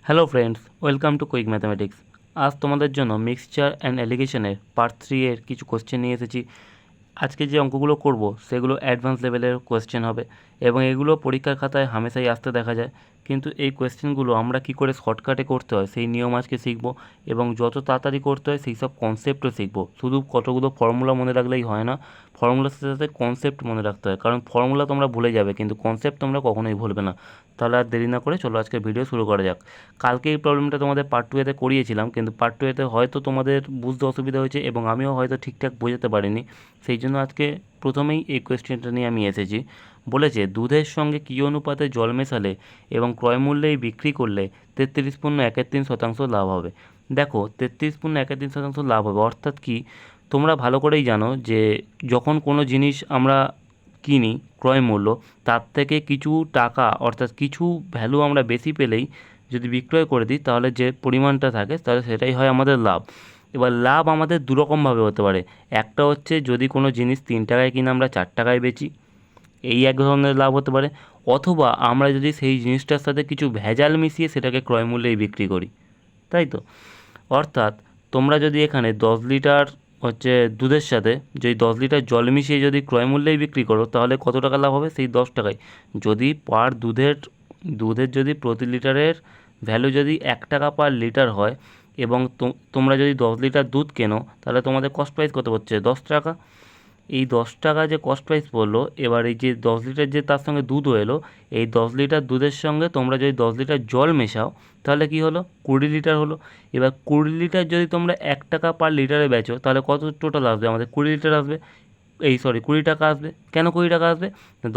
Hello friends, welcome to quick mathematics. আজ তোমাদের জন্য মিক্সচার অ্যান্ড এলিগেশনের পার্ট 3 এর কিছু কোশ্চেন নিয়ে এসেছি। আজকে যে অঙ্কগুলো করব সেগুলো অ্যাডভান্স লেভেলের কোয়েশ্চেন হবে এবং এগুলো পরীক্ষার খাতায় হামেশাই আসতে দেখা যায়। কিন্তু এই কোয়েশ্চেনগুলো আমরা কি করে শর্টকাটে করতে হয় সেই নিয়ম আজকে শিখব এবং যত তাড়াতাড়ি করতে হয় সেই সব কনসেপ্টও শিখব। শুধু কতগুলো ফর্মুলা মনে রাখলেই হয় না, ফর্মুলার সাথে সাথে কনসেপ্ট মনে রাখতে হয়, কারণ ফর্মুলা তোমরা ভুলে যাবে কিন্তু কনসেপ্ট তোমরা কখনোই ভুলবে না। তাহলে আর দেরি না করে চলো আজকে ভিডিও শুরু করা যাক। কালকে এই প্রবলেমটা তোমাদের পার্ট 2 এতে করিয়েছিলাম, কিন্তু পার্ট 2 এতে হয়তো তোমাদের বুঝতে অসুবিধা হয়েছে এবং আমিও হয়তো ঠিকঠাক বোঝাতে পারিনি। সেই জন্য আজকে প্রথমেই এই কোয়েশ্চেনটা নিয়ে আমি এসেছি। বলেছে দুধের সঙ্গে কী অনুপাতে জল মেশালে এবং ক্রয়মূল্যেই বিক্রি করলে 33.13% লাভ হবে। দেখো, 33.13% লাভ হবে অর্থাৎ কি, তোমরা ভালো করেই জানো যে যখন কোনো জিনিস আমরা কিনি ক্রয় মূল্য তার থেকে কিছু টাকা অর্থাৎ কিছু ভ্যালু আমরা বেশি পেলেই যদি বিক্রয় করে দিই তাহলে যে পরিমাণটা থাকে তাহলে সেটাই হয় আমাদের লাভ। এবার লাভ আমাদের দুরকমভাবে হতে পারে। একটা হচ্ছে যদি কোনো জিনিস 3 টাকায় কিনে আমরা 4 টাকায় বেচি, এই এক ধরনের লাভ হতে পারে। অথবা আমরা যদি সেই জিনিসটার সাথে কিছু ভেজাল মিশিয়ে সেটাকে ক্রয় মূল্যেই বিক্রি করি, তাই তো। অর্থাৎ তোমরা যদি এখানে 10 লিটার হচ্ছে দুধের সাথে যদি 10 লিটার জল মিশিয়ে যদি ক্রয় মূল্যেই বিক্রি করো তাহলে কত টাকা লাভ হবে, সেই 10 টাকায়। যদি পার দুধের দুধের যদি প্রতি লিটারের ভ্যালু যদি 1 টাকা পার লিটার হয় এবং তোমরা যদি 10 লিটার দুধ কেনো তাহলে তোমাদের কস্ট প্রাইস কত হচ্ছে 10 টাকা। এই 10 টাকা যে কস্ট প্রাইস পড়লো, এবার এই যে 10 লিটার যে তার সঙ্গে দুধও এলো, এই 10 লিটার দুধের সঙ্গে তোমরা যদি 10 লিটার জল মেশাও তাহলে কি হলো 20 লিটার হলো। এবার 20 লিটার যদি তোমরা 1 টাকা পার লিটারে বেচো তাহলে কত টোটাল আসবে, আমাদের 20 লিটার আসবে। 20 টাকা আসবে। কেন 20 টাকা আসবে?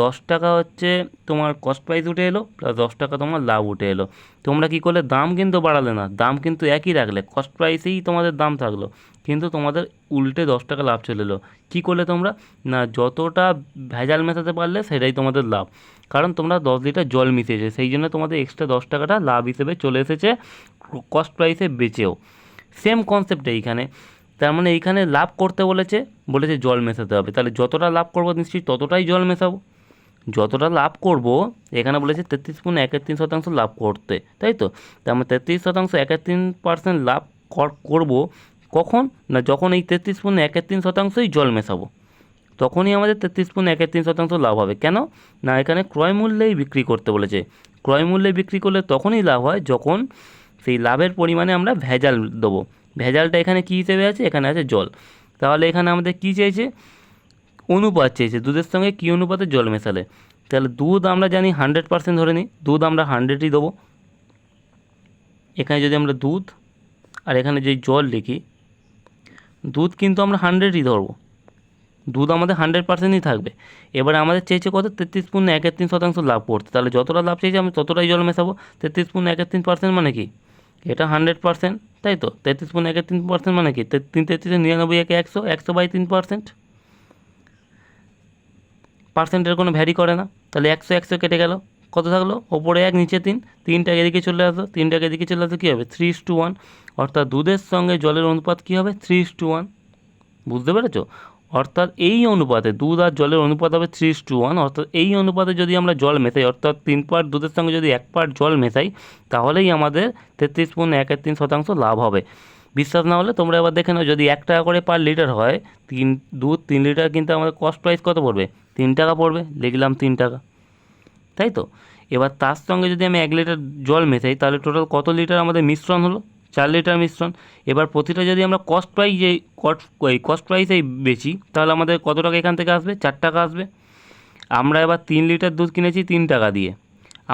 10 টাকা হচ্ছে তোমার কস্ট প্রাইস উঠে এলো প্লাস 10 টাকা তোমার লাভ উঠে এলো। তোমরা কি করলে, দাম কিন্তু বাড়ালে না, দাম কিন্তু একই রাখলে, কস্ট প্রাইসেই তোমাদের দাম থাকলো, কিন্তু তোমাদের উল্টে 10 টাকা লাভ চলে এলো। কী করলে তোমরা, না যতটা ভেজাল মেশাতে পারলে সেটাই তোমাদের লাভ, কারণ তোমরা 10 লিটার জল মিশিয়েছে সেই জন্য তোমাদের এক্সট্রা 10 টাকাটা লাভ হিসেবে চলে এসেছে কস্ট প্রাইসে বেচেও। সেম কনসেপ্ট এইখানে। তার মানে এইখানে লাভ করতে বলেছে, বলেছে জল মেশাতে হবে, তাহলে যতটা লাভ করবো নিশ্চয়ই ততটাই জল মেশাবো। যতটা লাভ করব, এখানে বলেছে 33.13% লাভ করতে, তাই তো। তার মানে 33% 13% লাভ করব কখন, না যখন এই 33.13%ই জল মেশাবো তখনই আমাদের 33.13% লাভ হবে। কেন না, এখানে ক্রয় মূল্যেই বিক্রি করতে বলেছে। ক্রয় মূল্যে বিক্রি করলে তখনই লাভ হয় যখন সেই লাভের পরিমাণে আমরা ভেজাল দেবো। ভেজালটা এখানে কী হিসেবে আছে, এখানে আছে জল। তাহলে এখানে আমাদের কী চাইছে, অনুপাত চেয়েছে, দুধের সঙ্গে কী অনুপাতে জল মেশালে। তাহলে দুধ আমরা জানি 100% ধরে নিই, দুধ আমরা 100ই দেবো। এখানে যদি আমরা দুধ আর এখানে যদি জল লিখি, দুধ কিন্তু আমরা 100ই ধরবো, দুধ আমাদের 100%ই থাকবে। এবারে আমাদের চেয়েছে কত, 33.13% লাভ করতে, তাহলে যতটা লাভ চেয়েছে আমি ততটাই জল মেশাবো। 33.13% মানে কি, এটা 100%, তাই তো। 33.13% মানে কি, 3 33 একে 100, 100/3%। পার্সেন্টের কোনো ভ্যারি করে না, তাহলে 100 100 কেটে গেল, কত থাকলো, ওপরে 1 নিচে 3, 3টাকে এদিকে চলে আসলো, 3টাকে এদিকে চলে আসলো, কী হবে 3:1। অর্থাৎ দুধের সঙ্গে জলের অনুপাত কী হবে 3:1। বুঝতে পেরেছো? অর্থাৎ এই অনুপাতে দুধ আর জলের অনুপাত হবে 3:1। অর্থাৎ এই অনুপাতে যদি আমরা জল মেশাই, অর্থাৎ 3 পার্ট দুধের সঙ্গে যদি 1 পার্ট জল মেশাই তাহলেই আমাদের 33.13% লাভ হবে। বিশ্বাস না হলে তোমরা এবার দেখে নাও, যদি 1 টাকা করে পার লিটার হয়, দুধ 3 লিটার কিন্তু আমাদের কস্ট প্রাইস কত পড়বে, 3 টাকা পড়বে, লিখলাম 3 টাকা, তাই তো। এবার তার সঙ্গে যদি আমি 1 লিটার জল মেশাই তাহলে টোটাল কত লিটার আমাদের মিশ্রণ হলো, 4 লিটার মিশ্রণ। এবার প্রতিটা যদি আমরা কস্ট প্রাইসেই বেচি তাহলে আমাদের কত টাকা এখান থেকে আসবে, 4 টাকা আসবে। আমরা এবার 3 লিটার দুধ কিনেছি 3 টাকা দিয়ে,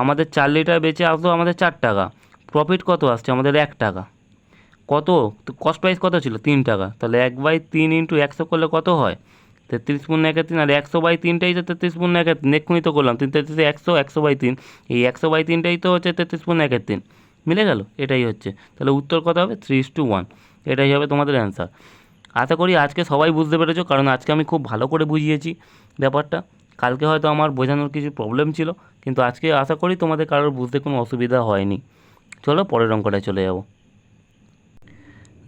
আমাদের 4 লিটার বেচে আসলো আমাদের 4 টাকা, প্রফিট কত আসছে আমাদের 1 টাকা। কত, কস্ট প্রাইস কত ছিল 3 টাকা, তাহলে 1/3 ইন্টু 100 করলে কত হয় 33.13, আর 100/3টাই তো 33.13, এক্ষুনি তো করলাম 3 100, 100/3, এই 100/3টাই তো হচ্ছে 33.13। মিলে গেল, এটাই হচ্ছে। তাহলে উত্তর কত হবে 3:1, এটাই হবে তোমাদের অ্যান্সার। আশা করি আজকে সবাই বুঝতে পেরেছো, কারণ আজকে আমি খুব ভালো করে বুঝিয়েছি ব্যাপারটা। কালকে হয়তো আমার বোঝানোর কিছু প্রবলেম ছিল, কিন্তু আজকে আশা করি তোমাদের কারোর বুঝতে কোনো অসুবিধা হয়নি। চলো পরের অঙ্কটায় চলে যাবো।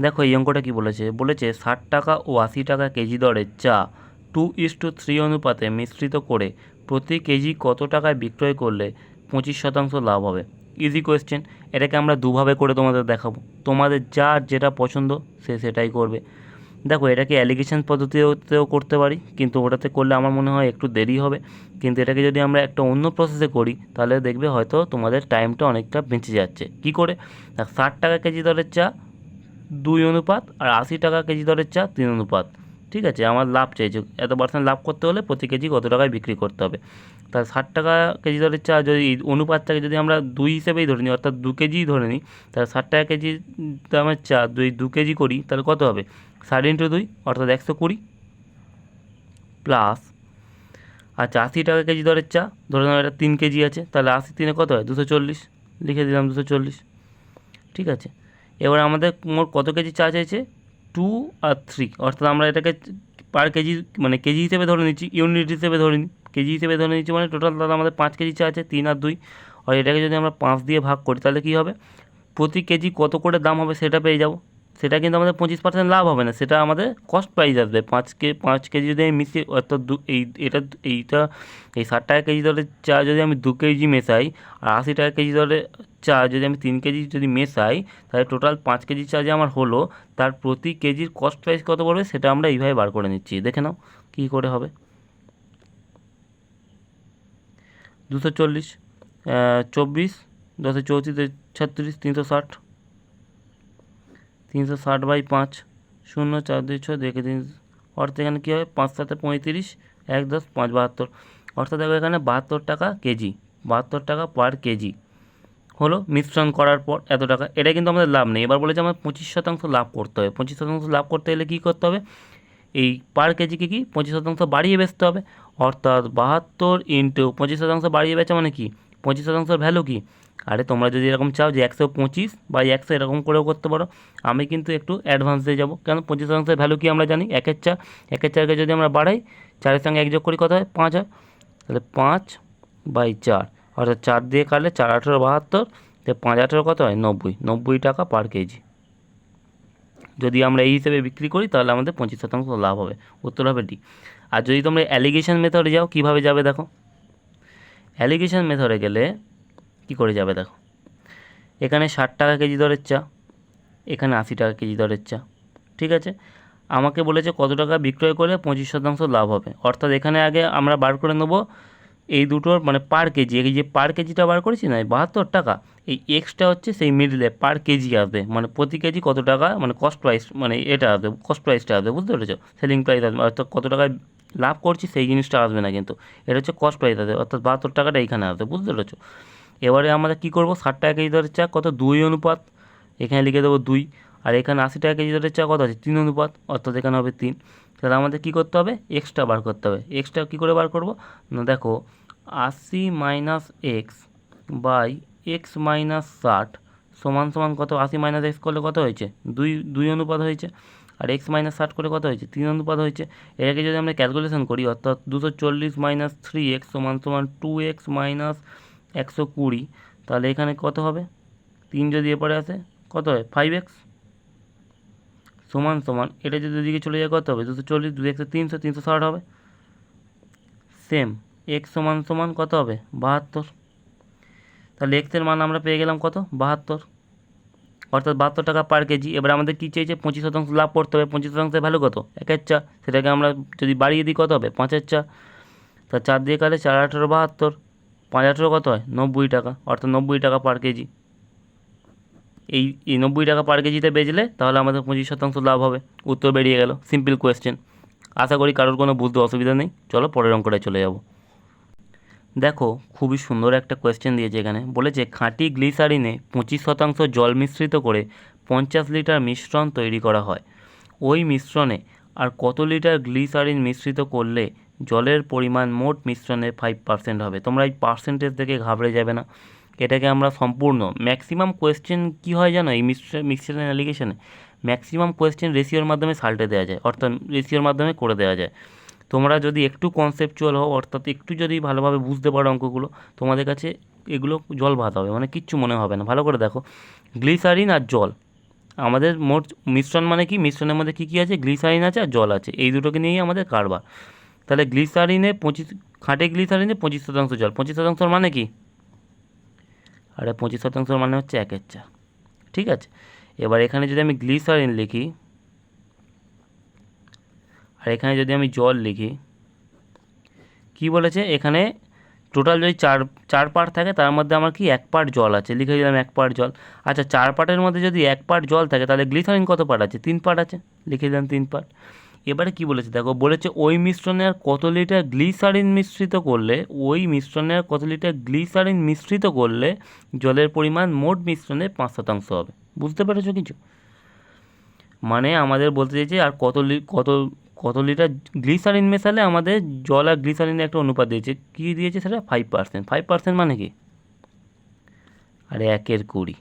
দেখো এই অঙ্কটা কী বলেছে, বলেছে 60 টাকা ও 80 টাকা কেজি দরে চা 2:3 অনুপাতে মিশ্রিত করে প্রতি কেজি কত টাকায় বিক্রয় করলে 25% লাভ হবে। Easy question. এটাকে আমরা দুভাবে করে তোমাদের দেখাবো, তোমাদের যার যেটা পছন্দ সে সেটাই করবে। দেখো, এটাকে অ্যালিগেশন পদ্ধতিতেও করতে পারি, কিন্তু ওটাতে করলে আমার মনে হয় একটু দেরি হবে। কিন্তু এটাকে যদি আমরা একটা অন্য প্রসেসে করি তাহলে দেখবে হয়তো তোমাদের টাইমটা অনেকটা বেঁচে যাচ্ছে। কি করে? 60 টাকা কেজি দরের চা 2 অনুপাত, আর 80 টাকা কেজি দরের চা 3 অনুপাত। ঠিক আছে, আমার লাভ চাইছে, এত পার্সেন্ট লাভ করতে হলে প্রতি কেজি কত টাকায় বিক্রি করতে হবে। তাহলে 60 টাকা কেজি দরের চা যদি এই অনুপাতটাকে যদি আমরা 2 হিসেবেই ধরে নিই, অর্থাৎ 2 কেজিই ধরে নিই, তাহলে 60 টাকা কেজি দামের চা 2 কেজি করি তাহলে কত হবে? 60 × 2 অর্থাৎ 120 প্লাস, আচ্ছা 80 টাকা কেজি দরের চা ধরে নাও এটা 3 কেজি আছে, তাহলে 80 × 3 কত হয়? 240, লিখে দিলাম 240। ঠিক আছে, এবার আমাদের মোট কত কেজি চা চাইছে? 2 আর 3, অর্থাৎ আমরা এটাকে পার কেজি মানে কেজি হিসেবে ধরে নিচ্ছি, ইউনিট হিসেবে ধরে নিই, কেজি হিসেবে ধরে নিচ্ছি, মানে টোটাল তাহলে আমাদের 5 কেজি চা আছে, 3 আর 2। আর এটাকে যদি আমরা 5 দিয়ে ভাগ করি তাহলে কী হবে? প্রতি কেজি কত করে দাম হবে সেটা পেয়ে যাব। সেটা কিন্তু আমাদের 25% লাভ হবে না, সেটা আমাদের কস্ট প্রাইস আসবে। 5 কেজি যদি আমি মিশিয়ে, অর্থাৎ এই 60 টাকা কেজি দরে চা যদি আমি 2 কেজি মেশাই, আর 80 টাকা কেজি দরে চা যদি আমি 3 কেজি যদি মেশাই, তাহলে টোটাল 5 কেজি চা যে আমার হলো, তার প্রতি কেজির কস্ট প্রাইস কত পড়বে সেটা আমরা এইভাবে বার করে নিচ্ছি। দেখে নাও কী করে হবে। 240, 24, 10 34, 36, 360, 360/5, 0 4 2 6 দেখে দিন। অর্থাৎ এখানে কী হবে? 5 7 35, 1 10 5 72, অর্থাৎ দেখো এখানে 72 টাকা কেজি, 72 টাকা পার কেজি হলো মিশ্রণ করার পর এত টাকা। এটা কিন্তু আমাদের লাভ নেই। এবার বলেছে আমার 25% লাভ করতে হবে। 25% লাভ করতে গেলে কী করতে হবে? এই পার কেজিকে কি 25% বাড়িয়ে বেচতে হবে, অর্থাৎ 72 ইন্টু 25% বাড়িয়ে বেচা মানে কি? 25%-এর ভ্যালু কি? আরে তোমরা যদি এরকম চাও যে 125 বা 100 এরকম করেও করতে পারো, আমি কিন্তু একটু অ্যাডভান্স দিয়ে যাবো। কেন? 25%-এর ভ্যালু কি আমরা জানি, 1/4। 1/4কে যদি আমরা বাড়াই, 4-এর সঙ্গে 1 যোগ করি কত হয়? 5 হয়। তাহলে 5/4, অর্থাৎ 4 দিয়ে কাটলে 4 18 72, তো 5 18 কত হয়? 90, 90 টাকা পার কেজি। যদি আমরা এই হিসেবে বিক্রি করি তাহলে আমাদের 25% লাভ হবে। উত্তর হবে ডি। আর যদি তোমরা অ্যালিগেশন মেথডে যাও, কীভাবে যাবে দেখো। অ্যালিগেশন মেথডে গেলে কী করে যাবে দেখো, এখানে 60 টাকা কেজি দরের চা, এখানে 80 টাকা কেজি দরের চা। ঠিক আছে, আমাকে বলেছে কত টাকা বিক্রয় করে 25% লাভ হবে, অর্থাৎ এখানে আগে আমরা বার করে নেবো এই দুটোর মানে পার কেজি। এই যে পার কেজিটা বার করেছি না, 72 টাকা, এই এক্সটা হচ্ছে সেই মিডলে পার কেজি আসবে, মানে প্রতি কেজি কত টাকা, মানে কস্ট প্রাইস, মানে এটা আসবে, কস্ট প্রাইসটা আসবে, বুঝতে পেরেছো? সেলিং প্রাইস আসবে, অর্থাৎ কত টাকায় লাভ করছি সেই জিনিসটা আসবে না, কিন্তু এটা হচ্ছে কস্ট প্রাইস আসবে, অর্থাৎ 72 টাকাটা এইখানে আসবে, বুঝতে পেরেছো? এবারে আমরা কী করবো? 60 টাকা কেজি দরের চা কত? 2 অনুপাত, এখানে লিখে দেবো 2। আর এখানে 80 টাকা কেজি দরের চা কত আছে? 3 অনুপাত, অর্থাৎ এখানে হবে 3। তাহলে আমাদের কী করতে হবে? এক্সট্রা বার করতে হবে। এক্সট্রা কী করে বার করবো না, দেখো 80 - x বাই x - 60 সমান সমান কত? 80 - x করলে কত হয়েছে? 2 অনুপাত হয়েছে। আর x - 60 করে কত হয়েছে? 3 অনুপাত হয়েছে। এটাকে যদি আমরা ক্যালকুলেশন করি, অর্থাৎ 240 - 3x সমান সমান 2x - 120, তাহলে এখানে কত হবে? 3 যদি এপারে আসে কত হয়? 5x সমান সমান, এটা যদি ওদিকে চলে যায় কত হবে? 240, 2 1 300, 360 হবে। সেম এক্স সমান সমান কত হবে? 72। তাহলে এক্সের মান আমরা পেয়ে গেলাম কত? 72, অর্থাৎ 72 টাকা পার কেজি। এবার আমাদের কী চাইছে? 25% লাভ করতে হবে। 25%-এর ভ্যালু কত? 1/4 চা, সেটাকে আমরা যদি বাড়িয়ে দিই কত হবে? 5/4 চা। তা 4 দিয়ে কাটলে 4 18 72, 5 18 কত হয়? 90 টাকা, অর্থাৎ 90 টাকা পার কেজি। এই 90 টাকা পার কেজিতে বেচলে তাহলে আমাদের 25% লাভ হবে। উত্তর বেরিয়ে গেল, সিম্পল কোয়েশ্চেন। আশা করি কারোর কোনো বুঝতে অসুবিধা নেই। চলো পরের অঙ্কটায় চলে যাব। দেখো, খুবই সুন্দর একটা কোয়েশ্চেন দিয়েছে এখানে। বলেছে খাঁটি গ্লিসারিনে 25% জল মিশ্রিত করে 50 লিটার মিশ্রণ তৈরি করা হয়। ওই মিশ্রণে আর কত লিটার গ্লিসারিন মিশ্রিত করলে জলের পরিমাণ মোট মিশ্রণের 5% হবে? তোমরা এই পার্সেন্টেজ দেখে ঘাবড়ে যাবে না, এটাকে আমরা সম্পূর্ণ ম্যাক্সিমাম কোয়েশ্চেন কী হয় জানো, এই মিক্সচার অ্যালিগেশনে ম্যাক্সিমাম কোয়েশ্চেন রেশিওর মাধ্যমে সাল্টে দেওয়া যায়, অর্থাৎ রেশিওর মাধ্যমে করে দেওয়া যায়। তোমরা যদি একটু কনসেপচুয়াল হও, অর্থাৎ একটু যদি ভালোভাবে বুঝতে পারো অঙ্কগুলো, তোমাদের কাছে এগুলো জল ভাত হবে, মানে কিচ্ছু মনে হবে না। ভালো করে দেখো, গ্লিসারিন আর জল, আমাদের মোট মিশ্রণ মানে কি? মিশ্রণের মধ্যে কী কী আছে? গ্লিসারিন আছে আর জল আছে, এই দুটোকে নিয়েই আমাদের কারবার। তাহলে গ্লিসারিনে 25, খাঁটে গ্লিসারিনে 25% জল, 25% মানে কি? আর 25% মানে হচ্ছে 1/4। ঠিক আছে, এবার এখানে যদি আমি গ্লিসারিন লিখি আর এখানে যদি আমি জল লিখি, কি বলেছে এখানে টোটাল যদি চার পার্ট থাকে তার মধ্যে আমার কি 1 পার্ট জল আছে, লিখে দিলাম 1 পার্ট জল। আচ্ছা, 4 পার্টের মধ্যে যদি 1 পার্ট জল থাকে তাহলে গ্লিসারিন কত পার্ট আছে? 3 পার্ট আছে, লিখে দিলাম 3 পার্ট। এবারে কি বলেছে দেখো, বলেছে ওই মিশ্রণের কত লিটার গ্লিসারিন মিশ্রিত করলে, ওই মিশ্রণের কত লিটার গ্লিসারিন মিশ্রিত করলে জলের পরিমাণ মোট মিশ্রণে 5% হবে। বুঝতে পেরেছো কিছু? মানে আমাদের বলতে চাইছে আর কত লিটার গ্লিসারিন মেশালে আমাদের জল আর গ্লিসারিনের একটা অনুপাত দিয়েছে, কী দিয়েছে সেটা 5%। 5% মানে কি? আরে 1/20,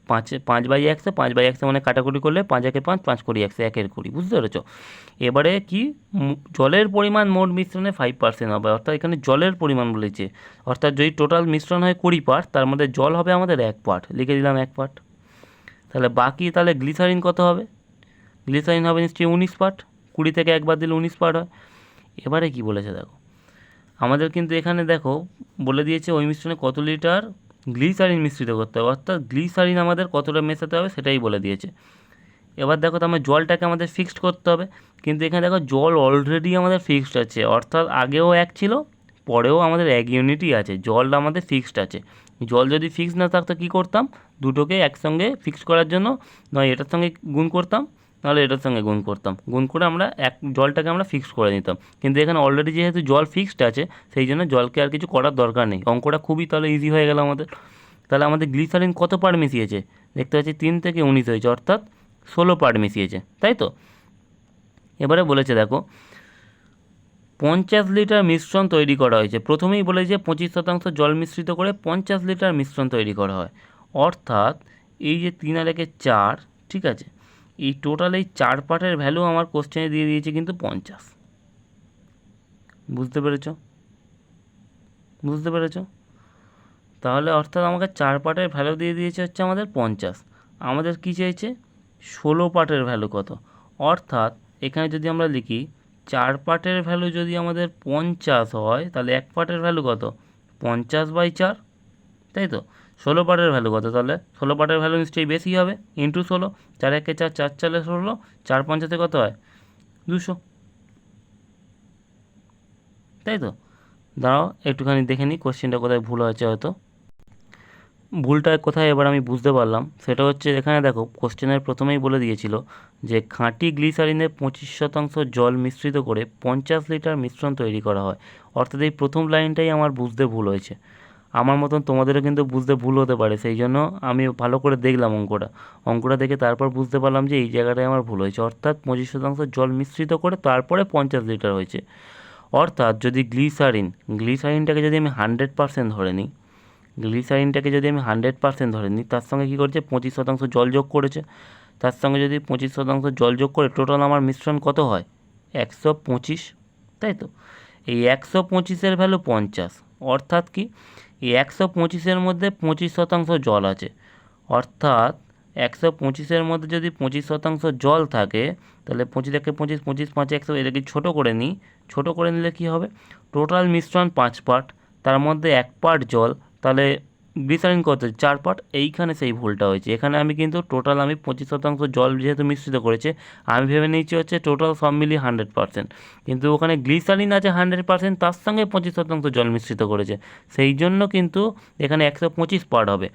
5/100, 5/100 মানে কাটাকুটি করলে 5×1=5, 5×100, 1/20। বুঝতে পেরেছো? এবারে কি জলের পরিমাণ মোট মিশ্রণে 5% হবে, অর্থাৎ এখানে জলের পরিমাণ বলেছে, অর্থাৎ যদি টোটাল মিশ্রণ হয় 20 পার্ট, তার মধ্যে জল হবে আমাদের 1 পার্ট, লিখে দিলাম 1 পার্ট। তাহলে বাকি তাহলে গ্লিসারিন কত হবে? গ্লিসারিন হবে নিশ্চয়ই 19 পার্ট, 20 থেকে 1 বাদ দিলে 19 পার্ট হয়। এবারে কি বলেছে দেখো, আমাদের কিন্তু এখানে দেখো বলে দিয়েছে ওই মিশ্রণে কত লিটার গ্লিসারিন মিশ্রিত করতে হবে, অর্থাৎ গ্লিসারিন আমাদের কতটা মেশাতে হবে সেটাই বলে দিয়েছে। এবার দেখো তো আমার জলটাকে আমাদের ফিক্সড করতে হবে, কিন্তু এখানে দেখো জল অলরেডি আমাদের ফিক্সড আছে, অর্থাৎ আগেও 1 ছিল, পরেও আমাদের 1 ইউনিটই আছে, জলটা আমাদের ফিক্সড আছে। জল যদি ফিক্সড না থাকতো কী করতাম? দুটোকে একসঙ্গে ফিক্সড করার জন্য নয় এটার সঙ্গে গুণ করতাম, নাহলে এটার সঙ্গে গুণ করতাম, গুণ করে আমরা জলটাকে আমরা ফিক্সড করে নিতাম। কিন্তু এখানে অলরেডি যেহেতু জল ফিক্সড আছে, সেই জন্য জলকে আর কিছু করার দরকার নেই। অঙ্কটা খুবই তাহলে ইজি হয়ে গেল আমাদের। তাহলে আমাদের গ্লিসারিন কত পার্ট মিশিয়েছে? দেখতে পাচ্ছি 3 থেকে 19 হয়েছে, অর্থাৎ 16 পার্ট মিশিয়েছে, তাই তো? এবারে বলেছে দেখো 50 লিটার মিশ্রণ তৈরি করা হয়েছে। প্রথমেই বলেছে 25% জল মিশ্রিত করে 50 লিটার মিশ্রণ তৈরি করা হয়, অর্থাৎ এই যে 3 আর 1 4, ঠিক আছে, এই টোটাল এই 4 পার্টের ভ্যালু আমার কোশ্চেনে দিয়ে দিয়েছে কিন্তু 50। বুঝতে পেরেছো? বুঝতে পেরেছো? তাহলে অর্থাৎ আমাকে 4 পার্টের ভ্যালু দিয়ে দিয়েছে হচ্ছে আমাদের 50। আমাদের কী চাইছে? 16 পার্টের ভ্যালু কত? অর্থাৎ এখানে যদি আমরা লিখি 4 পার্টের ভ্যালু যদি আমাদের 50 হয়, তাহলে 1 পার্টের ভ্যালু কত? 50/4, তাই তো? 16 পার্টের ভ্যালু কত? তাহলে 16 পার্টের ভ্যালু নিশ্চয়ই বেশি হবে, ইন্টু 16, 4 1 4, 4 4 16, 4 5 কত হয়? 200, তাই তো? দাঁড়াও একটুখানি দেখে নিই কোশ্চেনটা কোথায় ভুল হয়েছে হয়তো। ভুলটা কোথায় এবার আমি বুঝতে পারলাম, সেটা হচ্ছে এখানে দেখো কোশ্চেনের প্রথমেই বলে দিয়েছিল যে খাঁটি গ্লিসারিনে 25% জল মিশ্রিত করে 50 লিটার মিশ্রণ তৈরি করা হয়, অর্থাৎ এই প্রথম লাইনটাই আমার বুঝতে ভুল হয়েছে। আমার মতন তোমাদেরও কিন্তু বুঝতে ভুল হতে পারে, সেই জন্য আমি ভালো করে দেখলাম অঙ্কটা দেখে তারপর বুঝতে পারলাম যে এই জায়গাটায় আমার ভুল হয়েছে, অর্থাৎ 25% জল মিশ্রিত করে তারপরে 50 লিটার হয়েছে। অর্থাৎ যদি গ্লিসারিনটাকে যদি আমি 100% ধরে নিই, ধরে নিই, তার সঙ্গে কী করছে 25% জল যোগ করেছে, তার সঙ্গে যদি 25% জল যোগ করে টোটাল আমার মিশ্রণ কত হয়? 125, তাই তো? এই 125-এর ভ্যালু 50, অর্থাৎ কি এই 125-এর মধ্যে 25% জল আছে, অর্থাৎ 125-এর মধ্যে যদি 25% জল থাকে, তাহলে 25 থেকে 25, 25 5 100, এটাকে ছোটো করে নিই, ছোটো করে নিলে কী হবে? টোটাল মিশ্রণ 5 পার্ট, তার মধ্যে 1 পার্ট জল, তাহলে গ্লিসারিন কত? 4 পার্ট। এইখানে সেই ভুলটা হয়েছে, এখানে আমি কিন্তু টোটাল 25% জল যেহেতু মিশ্রিত করেছে, আমি ভেবে নিয়েছি হচ্ছে টোটাল সব মিলিয়ে 100%, কিন্তু ওখানে গ্লিসারিন আছে 100%, তার সঙ্গে 25% জল মিশ্রিত করেছে, সেই জন্য কিন্তু এখানে 125 পার্ট হবে।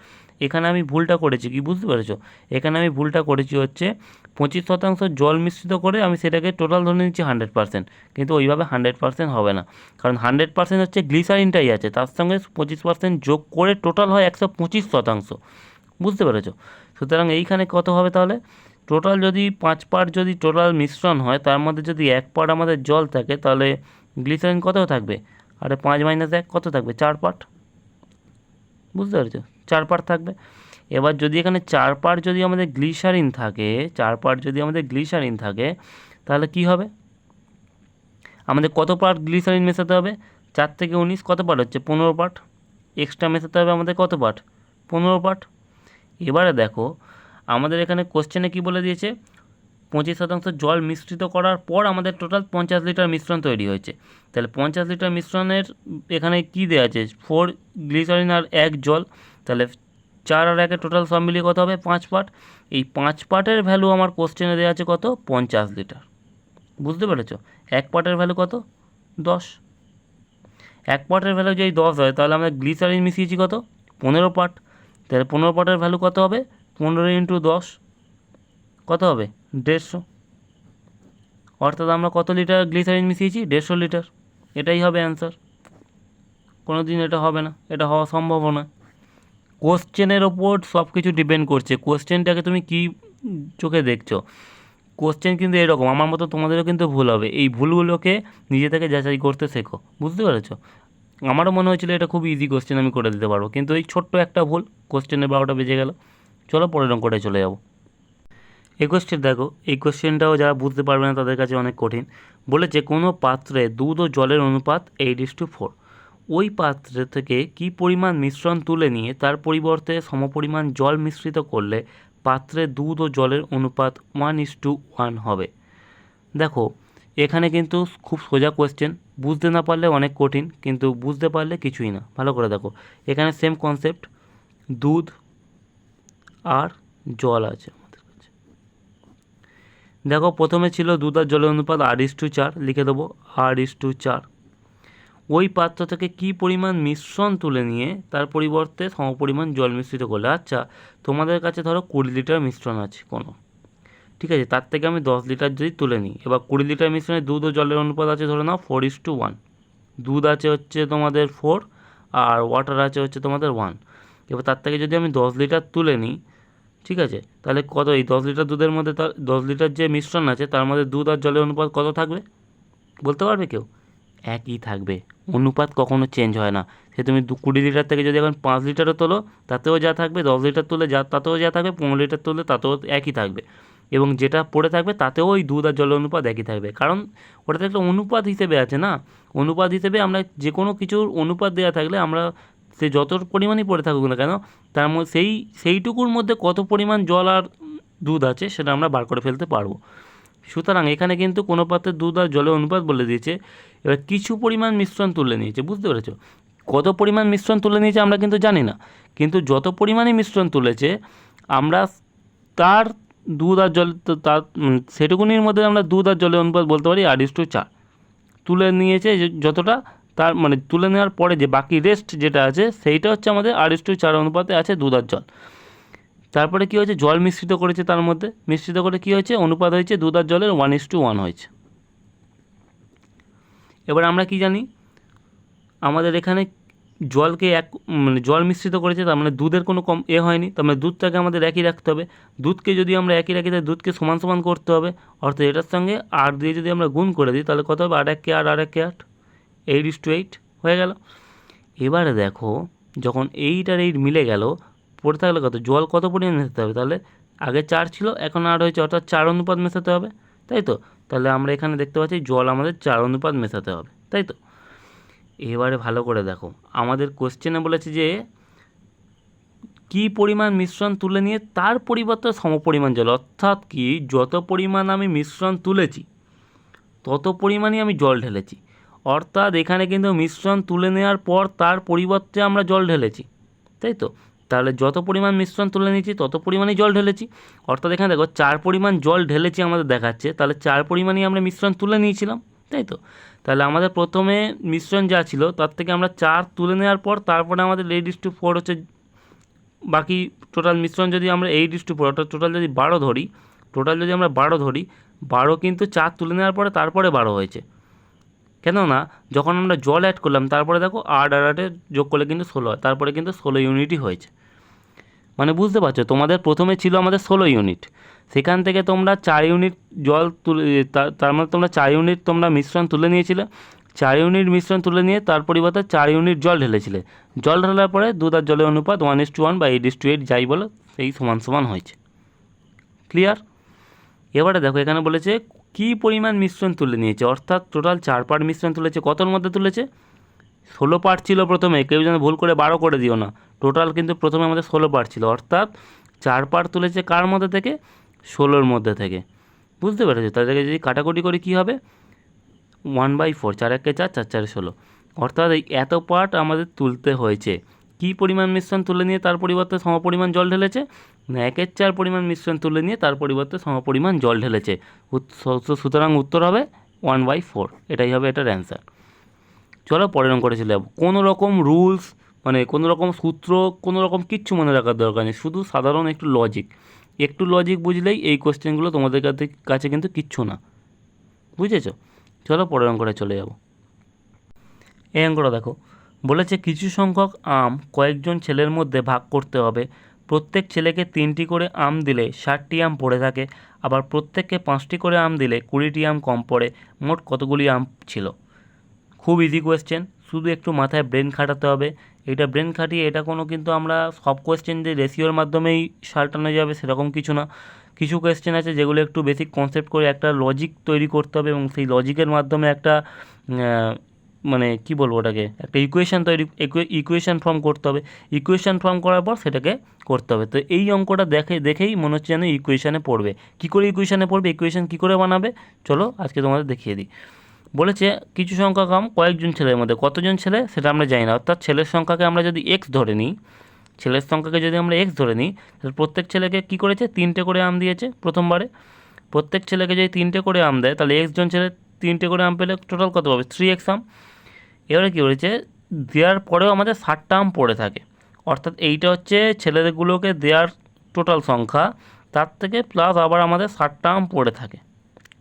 এখানে আমি ভুলটা করেছি কি বুঝতে পেরেছো? এখানে আমি ভুলটা করেছি হচ্ছে 25% জল মিশ্রিত করে আমি সেটাকে টোটাল ধরে নিচ্ছি 100%, কিন্তু ওইভাবে 100% হবে না, কারণ 100% হচ্ছে গ্লিসারিনটাই আছে, তার সঙ্গে 25% যোগ করে টোটাল হয় 125%। বুঝতে পেরেছো? সুতরাং এইখানে কত হবে তাহলে? টোটাল যদি 5 পার্ট যদি টোটাল মিশ্রণ হয়, তার মধ্যে যদি 1 পার্ট আমাদের জল থাকে, তাহলে গ্লিসারিন কত থাকবে? আরে 5 - 1 কত থাকবে? 4 পার্ট। বুঝতে পেরেছো? 4 পার্ট থাকবে। এবার যদি এখানে 4 পার্ট যদি আমাদের গ্লিসারিন থাকে, 4 পার্ট যদি আমাদের গ্লিসারিন থাকে, তাহলে কি হবে? আমাদের কত পার্ট গ্লিসারিন মেশাতে হবে? 4 থেকে 19 কত পার্ট হচ্ছে? 15 পার্ট। এক্সট্রা মেশাতে হবে আমাদের কত পার্ট? 15 পার্ট। এবারে দেখো আমাদের এখানে কোশ্চেনে কি বলে দিয়েছে? 25% জল মিশ্রিত করার পর আমাদের টোটাল 50 লিটার মিশ্রণ তৈরি হয়েছে। তাহলে 50 লিটার মিশ্রণের এখানে কি দেওয়া আছে? 4 গ্লিসারিন আর 1 জল, তাহলে 4 আর 1 টোটাল সব মিলিয়ে কত হবে 5 পার্ট। এই 5 পার্টের ভ্যালু আমার কোশ্চেনে দেওয়া আছে কত 50 লিটার। বুঝতে পেরেছো? 1 পার্টের ভ্যালু কত 10। 1 পার্টের ভ্যালু যদি 10 হয় তাহলে আমরা গ্লিসারিন মিশিয়েছি কত 15 পার্ট। তাহলে 15 পার্টের ভ্যালু কত হবে 15 ইন্টু 10 কত হবে 150। অর্থাৎ আমরা কত লিটার গ্লিসারিন মিশিয়েছি 150 লিটার। এটাই হবে অ্যান্সার। কোনো দিন এটা হবে না, এটা হওয়া সম্ভব না। কোশ্চেনের ওপর সব কিছু ডিপেন্ড করছে, কোশ্চেনটাকে তুমি কী চোখে দেখছো। কোশ্চেন কিন্তু এরকম, আমার মতো তোমাদেরও কিন্তু ভুল হবে। এই ভুলগুলোকে নিজে থেকে যাচাই করতে শেখো। বুঝতে পেরেছো? আমারও মনে হয়েছিল এটা খুব ইজি কোশ্চেন, আমি করে দিতে পারবো, কিন্তু এই ছোট্ট একটা ভুল কোশ্চেনের 12টা বেজে গেল। চলো পরের অঙ্কটায় চলে যাবো। এই কোশ্চেন দেখো, এই কোশ্চেনটাও যারা বুঝতে পারবে না তাদের কাছে অনেক কঠিন। বলেছে কোনো পাত্রে দুধ ও জলের অনুপাত 8:4। ওই পাত্র থেকে কি পরিমাণ মিশ্রণ তুলে নিয়ে তার পরিবর্তে সমপরিমাণ জল মিশ্রিত করলে পাত্রে দুধ ও জলের অনুপাত 1:1 হবে। দেখো এখানে কিন্তু খুব সোজা কোশ্চেন, বুঝতে না পারলে অনেক কঠিন, কিন্তু বুঝতে পারলে কিছুই না। ভালো করে দেখো, এখানে সেম কনসেপ্ট, দুধ আর জল আছে আমাদের কাছে। দেখো প্রথমে ছিল দুধ আর জলের অনুপাত 8:4, লিখে দেবো 8:4। ওই পাত্র থেকে কী পরিমাণ মিশ্রণ তুলে নিয়ে তার পরিবর্তে সমপরিমাণ জল মিশ্রিত করলে, আচ্ছা তোমাদের কাছে ধরো 20 লিটার মিশ্রণ আছে কোনো, ঠিক আছে, তার থেকে আমি 10 লিটার যদি তুলে নিই, এবার 20 লিটার মিশ্রণে দুধ ও জলের অনুপাত আছে ধরে নাও 4:1। দুধ আছে হচ্ছে তোমাদের 4 আর ওয়াটার আছে হচ্ছে তোমাদের 1। এবার তার থেকে যদি আমি 10 লিটার তুলে নিই, ঠিক আছে, তাহলে কত, এই 10 লিটার দুধের মধ্যে 10 লিটার যে মিশ্রণ আছে তার মধ্যে দুধ আর জলের অনুপাত কত থাকবে বলতে পারবে কেউ? একই থাকবে, অনুপাত কখনো চেঞ্জ হয় না। সে তুমি 20 লিটার থেকে যদি এখন 5 লিটারও তোলো তাতেও যা থাকবে, 10 লিটার তুলে যা তাতেও যা থাকবে, 15 লিটার তুললে তাতেও একই থাকবে, এবং যেটা পড়ে থাকবে তাতেও ওই দুধ আর জলের অনুপাত একই থাকবে। কারণ ওটাতে একটা অনুপাত হিসেবে আছে না, অনুপাত হিসেবে আমরা যে কোনো কিছুর অনুপাত দেওয়া থাকলে আমরা সে যত পরিমাণই পড়ে থাকুক না কেন তার মধ্যে সেইটুকুর মধ্যে কত পরিমাণ জল আর দুধ আছে সেটা আমরা বার করে ফেলতে পারবো। সুতরাং এখানে কিন্তু কোনো পাত্রে দুধ আর জলের অনুপাত বলে দিয়েছে। এবার কিছু পরিমাণ মিশ্রণ তুলে নিয়েছে, বুঝতে পেরেছো? কত পরিমাণ মিশ্রণ তুলে নিয়েছে আমরা কিন্তু জানি না, কিন্তু যত পরিমাণে মিশ্রণ তুলেছে আমরা তার দুধ আর জল তার সেটুকুনির মধ্যে আমরা দুধ আর জলের অনুপাত বলতে পারি 8:4। তুলে নিয়েছে যতটা, তার মানে তুলে নেওয়ার পরে যে বাকি রেস্ট যেটা আছে সেইটা হচ্ছে আমাদের 8:4 অনুপাতে আছে দুধ আর জল। তারপরে কী হয়েছে, জল মিশ্রিত করেছে, তার মধ্যে মিশ্রিত করে কী হয়েছে, অনুপাত হয়েছে দুধ আর জলের 1:1 হয়েছে। এবার আমরা কি জানি, আমাদের এখানে জলকে মানে জল মিশ্রিত করেছে, তার মানে দুধের কোনো কম হয়নি, তার মানে দুধটাকে আমাদের একই রাখতে হবে। দুধকে যদি আমরা একই রাখি তাহলে দুধকে সমান সমান করতে হবে, অর্থাৎ এটার সঙ্গে 8 দিয়ে যদি আমরা গুণ করে দিই তাহলে কত হবে 8 × 1 = 8, 8 × 8 8:8 হয়ে গেল। এবারে দেখো যখন 8 আর 8 মিলে গেল, পড়ে থাকলে কত, জল কত পরিমাণ মেশাতে হবে, তাহলে আগে 4 ছিল এখন 8 হয়েছে, অর্থাৎ 4 অনুপাত মেশাতে হবে, তাই তো? তাহলে আমরা এখানে দেখতে পাচ্ছি জল আমাদের 4 অনুপাত মেশাতে হবে, তাই তো? এবারে ভালো করে দেখো, আমাদের কোশ্চেনে বলেছে যে কি পরিমাণ মিশ্রণ তুলে নিয়ে তার পরিবর্তে সমপরিমাণ জল, অর্থাৎ কি যত পরিমাণ আমি মিশ্রণ তুলেছি তত পরিমাণই আমি জল ঢেলেছি। অর্থাৎ এখানে কিন্তু মিশ্রণ তুলে নেওয়ার পর তার পরিবর্তে আমরা জল ঢেলেছি, তাই তো? তাহলে যত পরিমাণ মিশ্রণ তুলে নিয়েছি তত পরিমাণই জল ঢেলেছি। অর্থাৎ এখানে দেখো 4 পরিমাণ জল ঢেলেছি আমাদের দেখাচ্ছে, তাহলে 4 পরিমাণই আমরা মিশ্রণ তুলে নিয়েছিলাম, তাই তো? তাহলে আমাদের প্রথমে মিশ্রণ যা ছিল তার থেকে আমরা 4 তুলে নেওয়ার পর তারপরে আমাদের 8:4 হচ্ছে বাকি টোটাল মিশ্রণ। যদি আমরা 8:4 অর্থাৎ টোটাল যদি 12 ধরি, টোটাল যদি আমরা 12 ধরি, 12 কিন্তু 4 তুলে নেওয়ার পরে তারপরে 12 হয়েছে। কেননা যখন আমরা জল অ্যাড করলাম তারপরে দেখো 8 আর 8 যোগ করলে কিন্তু 16 হয়, তারপরে কিন্তু 16 ইউনিটই হয়েছে। মানে বুঝতে পারছো, তোমাদের প্রথমে ছিল আমাদের 16 ইউনিট, সেখান থেকে তোমরা 4 ইউনিট জল তুলে, তার মানে তোমরা 4 ইউনিট তোমরা মিশ্রণ তুলে নিয়েছিলে, 4 ইউনিট মিশ্রণ তুলে নিয়ে তার পরিবর্তে 4 ইউনিট জল ঢেলেছিলে। জল ঢালার পরে দুধ আর জলের অনুপাত 1:1 বা 8:8 যাই বলো সেই সমান সমান হয়েছে। ক্লিয়ার? এবারে দেখো এখানে বলেছে কী পরিমাণ মিশ্রণ তুলে নিয়েছে, অর্থাৎ টোটাল 4 পার্ট মিশ্রণ তুলেছে। কতর মধ্যে তুলেছে? 16 পার্ট ছিল প্রথমে, কেউ যেন ভুল করে 12 করে দিও না। টোটাল কিন্তু প্রথমে আমাদের 16 পার্ট ছিল, অর্থাৎ 4 পার্ট তুলেছে কার মধ্যে থেকে, 16-র মধ্যে থেকে। বুঝতে পেরেছো? তাদেরকে যদি কাটাকুটি করি কী হবে, 1/4, 4 × 1 = 4, 4 × 4 = 16। অর্থাৎ এই এত পার্ট আমাদের তুলতে হয়েছে। কি কী পরিমাণ মিশ্রণ তুলে নিয়ে তার পরিবর্তে সমপরিমাণ জল ঢেলেছে? না, 1/4 পরিমাণ মিশ্রণ তুলে নিয়ে তার পরিবর্তে সমপরিমাণ জল ঢেলেছে। সুতরাং উত্তর হবে 1/4। এটাই হবে এটার অ্যান্সার। চলো পরের অঙ্কটা চলে যাবো। কোনো রকম রুলস মানে কোনো রকম সূত্র কোনো রকম কিচ্ছু মনে রাখার দরকার নেই, শুধু সাধারণ একটু লজিক বুঝলেই এই কোশ্চেনগুলো তোমাদের কাছে কিন্তু কিচ্ছু না, বুঝেছো? চলো পরের অঙ্কটা চলে যাব। এই অঙ্কটা দেখো, বলেছে কিছু সংখ্যক আম কয়েকজন ছেলের মধ্যে ভাগ করতে হবে। প্রত্যেক ছেলেকে 3টি করে আম দিলে 60টি আম পড়ে থাকে, আবার প্রত্যেককে 5টি করে আম দিলে 20টি আম কম পড়ে। মোট কতগুলি আম ছিল? খুব ইজি কোয়েশ্চেন, শুধু একটু মাথায় ব্রেন খাটাতে হবে। এটা ব্রেন খাটিয়ে এটা কোনো কিন্তু আমরা সব কোয়েশ্চেন যে রেশিওর মাধ্যমেই সাল্টানো যাবে সেরকম কিছু না। কিছু কোয়েশ্চেন আছে যেগুলো একটু বেসিক কনসেপ্ট করে একটা লজিক তৈরি করতে হবে এবং সেই লজিকের মাধ্যমে একটা মানে কি বলবো ওটাকে, একটা ইকুয়েশন ফর্ম করতে হবে। ইকুয়েশন ফর্ম করার পর সেটাকে করতে হবে। তো এই অঙ্কটা দেখেই মনে হচ্ছে যেন ইকুয়েশানে পড়বে। কী করে ইকুয়েশানে পড়বে, ইকুয়েশন কী করে বানাবে, চলো আজকে তোমাদের দেখিয়ে দিই। বলেছে কিছু সংখ্যা কম কয়েকজন ছেলের মধ্যে, কতজন ছেলে সেটা আমরা জানি না, অর্থাৎ ছেলের সংখ্যাকে আমরা যদি এক্স ধরে নিই, তাহলে প্রত্যেক ছেলেকে কী করেছে, 3টে করে আম দিয়েছে প্রথমবারে। প্রত্যেক ছেলেকে যদি 3টে করে আম দেয় তাহলে এক্স জন ছেলে 3টে করে আম পেলে টোটাল কত পাবে, 3x আম। এবারে কী বলেছে, দেওয়ার পরেও আমাদের 60টা আম পড়ে থাকে, অর্থাৎ এইটা হচ্ছে ছেলেগুলোকে দেওয়ার টোটাল সংখ্যা, তার থেকে প্লাস আবার আমাদের 60টা আম পড়ে থাকে।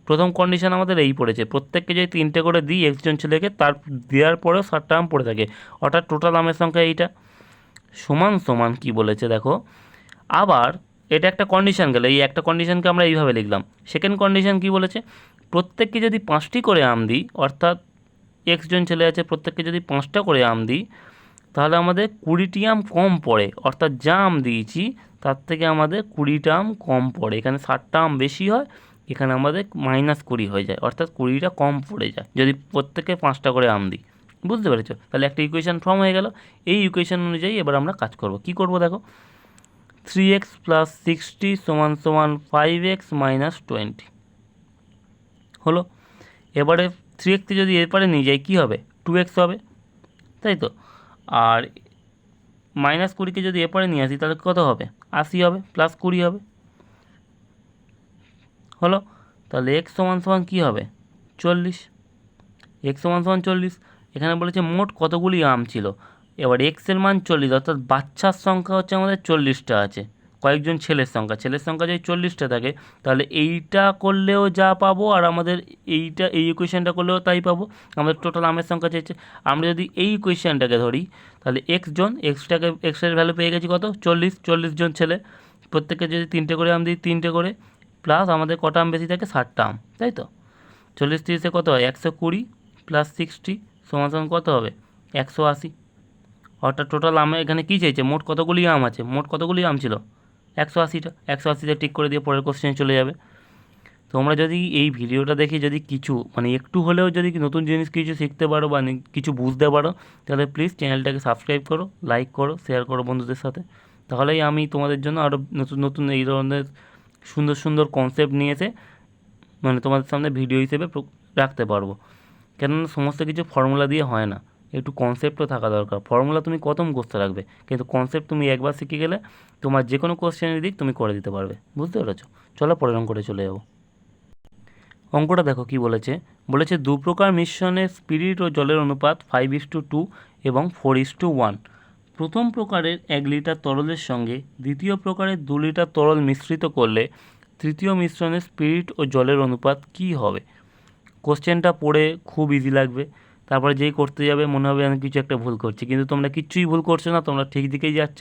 প্রথম কন্ডিশন আমাদের এই পড়েছে, প্রত্যেককে যদি 3টে করে দিই একজন ছেলেকে, তার দেওয়ার পরেও 60টা আম পড়ে থাকে, অর্থাৎ টোটাল আমের সংখ্যা এইটা। সমান কি বলেছে দেখো, আবার এটা একটা কন্ডিশন গেল, এই একটা কন্ডিশনকে আমরা এইভাবে লিখলাম। সেকেন্ড কন্ডিশন কি বলেছে, প্রত্যেককে যদি 5টি করে আম দিই, অর্থাৎ জন ছেলে আছে, প্রত্যেককে যদি 5টা করে আম দিই তাহলে আমাদের 20টি আম কম পড়ে, অর্থাৎ যা আম দিয়েছি তার থেকে আমাদের 20টা আম কম পড়ে। এখানে 60টা আম বেশি হয়, এখানে আমাদের -20 হয়ে যায়, অর্থাৎ 20টা কম পড়ে যায় যদি প্রত্যেকে 5টা করে আম দিই। বুঝতে পেরেছো? তাহলে একটা ইকুয়েশন ফর্ম হয়ে গেল। এই ইকুয়েশন অনুযায়ী এবার আমরা কাজ করব। কি করব দেখো, 3x + 60 = 5x - 20 হলো। এবারে 3x যদি এরপরে নিয়ে যাই কী হবে, 2x হবে, তাই তো? আর -20কে যদি এরপরে নিয়ে আসি তাহলে কত হবে, 80 হবে, +20 হবে, হলো। তাহলে x = কী হবে, 40। x = 40। এখানে বলেছে মোট কতগুলি আম ছিল। এবার x এর মান 40, অর্থাৎ বাচ্চার সংখ্যা হচ্ছে আমাদের 40টা আছে, কয়েকজন ছেলের সংখ্যা যদি 40টা থাকে তাহলে এইটা করলেও যা পাবো আর আমাদের এই ইকুয়েশনটা করলেও তাই পাবো। আমাদের টোটাল আমের সংখ্যা চাইছে। আমরা যদি এই ইকুয়েশনটাকে ধরি তাহলে এক্সের ভ্যালু পেয়ে গেছি কত, 40 জন ছেলে, প্রত্যেককে যদি 3টে করে আম দিই 3টে করে, প্লাস আমাদের কটা আম বেশি থাকে, 60টা আম, তাই তো? 40 30 কত হয়, 120 + 60 = কত হবে, 180। অর্থাৎ টোটাল আম এখানে কী চাইছে, মোট কতগুলি আম আছে, মোট কতগুলি আম ছিল, 180টা। 180তে টিক করে দিয়ে পরের কোশ্চেনে চলে যাবে। তোমরা যদি এই ভিডিওটা দেখে যদি কিছু মানে একটু হলেও যদি নতুন জিনিস কিছু শিখতে পারো বা কিছু বুঝতে পারো, তাহলে প্লিজ চ্যানেলটাকে সাবস্ক্রাইব করো, লাইক করো, শেয়ার করো বন্ধুদের সাথে। তাহলেই আমি তোমাদের জন্য আরও নতুন এই ধরনের সুন্দর কনসেপ্ট নিয়ে এসে মানে তোমাদের সামনে ভিডিও হিসেবে রাখতে পারবো। কেননা সমস্ত কিছু ফর্মুলা দিয়ে হয় না, একটু কনসেপ্টও থাকা দরকার। ফর্মুলা তুমি কত মুখস্থ রাখবে, কিন্তু কনসেপ্ট তুমি একবার শিখে গেলে তোমার যে কোনো কোশ্চেনের দিক তুমি করে দিতে পারবে। বুঝতে পেরেছো? চলো পরের অঙ্কটা চলে যাবো। অঙ্কটা দেখো কি বলেছে, দু প্রকার মিশ্রণের স্পিরিট ও জলের অনুপাত 5:2 এবং 4:1। প্রথম প্রকারের 1 লিটার তরলের সঙ্গে দ্বিতীয় প্রকারের 2 লিটার তরল মিশ্রিত করলে তৃতীয় মিশ্রণের স্পিরিট ও জলের অনুপাত কী হবে? কোশ্চেনটা পড়ে খুব ইজি লাগবে, তারপরে যেই করতে যাবে মনে হবে আমি কিছু একটা ভুল করছি, কিন্তু তোমরা কিচ্ছুই ভুল করছো না, তোমরা ঠিক দিকেই যাচ্ছ।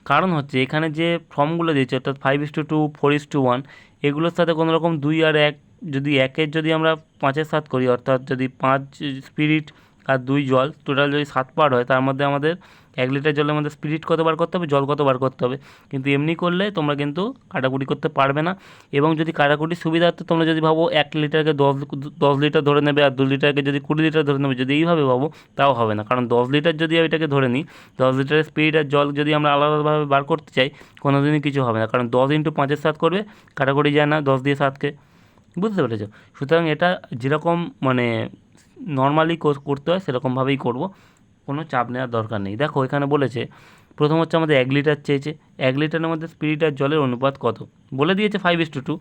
কারণ হচ্ছে এখানে যে ফর্মগুলো দিয়েছে অর্থাৎ 5:2 4:1 এগুলোর সাথে কোনো রকম 2 আর 1 যদি 1-এর যদি আমরা 5-এর 7 করি, অর্থাৎ যদি 5 স্পিরিট আর 2 জল, টোটাল যদি 7 পার্ট হয়, তার মধ্যে আমাদের 1 লিটার জলের মধ্যে স্পিরিট কত বার করতে হবে, জল কত বার করতে হবে। কিন্তু এমনি করলে তোমরা কিন্তু কাটাকুটি করতে পারবে না। এবং যদি কাটাকুটির সুবিধার্থে তোমরা যদি ভাবো 1 লিটারকে 10 লিটার ধরে নেবে আর 2 লিটারকে যদি 20 লিটার ধরে নেবে, যদি এইভাবে ভাবো তাও হবে না। কারণ 10 লিটার যদি এটাকে ধরে নিই, 10 লিটারের স্পিরিট আর জল যদি আমরা আলাদাভাবে বার করতে চাই, কোনো দিনই কিছু হবে না। কারণ 10 × 5-এর 7 করবে, কাটাকুটি যায় না 10 দিয়ে 7কে। বুঝতে পেরেছো? সুতরাং এটা যেরকম মানে নর্মালি করতে হয় সেরকমভাবেই করব। কোনো চাপ নেওয়ার দরকার নেই। দেখো এখানে বলেছে প্রথম হচ্ছে আমাদের 1 লিটার চেয়েছে, 1 লিটারের মধ্যে স্পিরিট আর জলের অনুপাত কত, বলে দিয়েছে 5:2।